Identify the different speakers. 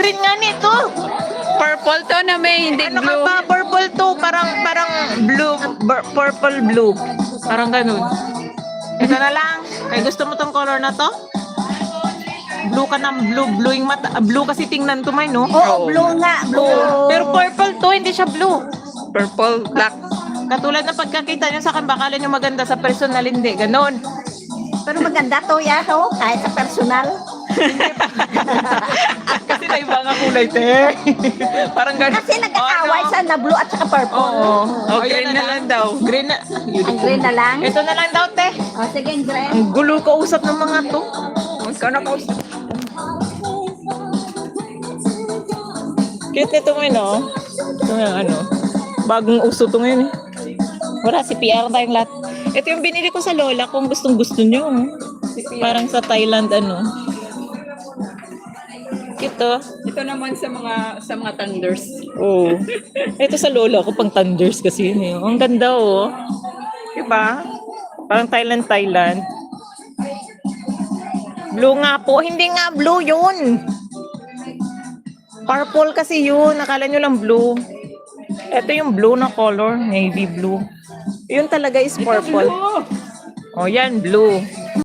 Speaker 1: green nga nito.
Speaker 2: Purple to na may hindi
Speaker 1: Ano ka
Speaker 2: blue.
Speaker 1: ba? Purple to. Parang blue. Purple blue. Parang ganun. Ito na lang. Kaya gusto mo tong color na to? Blue ka ng blue. Blue yung mata. Blue kasi tingnan to may, no?
Speaker 3: Oo, blue nga. Blue.
Speaker 1: Oo. Pero purple to. Hindi siya blue.
Speaker 2: Purple, black.
Speaker 1: Katulad ng pagkakita nyo sa akin, baka nyo maganda sa personal. Hindi. Ganon.
Speaker 3: Pero maganda to yan, oh, kahit sa personal.
Speaker 1: Kasi na iba nga kulay, te. Parang ganun.
Speaker 3: Kasi nag-aaway sa na blue at saka purple.
Speaker 1: Oo.
Speaker 2: Oh, green na lang daw.
Speaker 1: Green na.
Speaker 3: Ang green na lang.
Speaker 1: Ito na lang daw, te.
Speaker 3: O, sige, ang green.
Speaker 1: Ang gulo kausap ng mga to.
Speaker 2: Ikaw na kausap.
Speaker 1: Cute nito ngayon, no? Ito yung ano. Bagong uso to ngayon, eh. Wala, si PR tayong lahat. Ito yung binili ko sa lola kung gustong gusto nyo. Parang sa Thailand, ano. Cute, oh.
Speaker 2: Ito naman sa mga thunders.
Speaker 1: Oo. Ito sa lola ko, pang thunders kasi yun, eh. Ang ganda, oh. Diba? Parang Thailand. Blue nga po. Hindi nga blue yun. Purple kasi yun. Nakala nyo lang blue. Ito yung blue na color. Navy blue. Yun talaga is purple. Oh, yan, blue.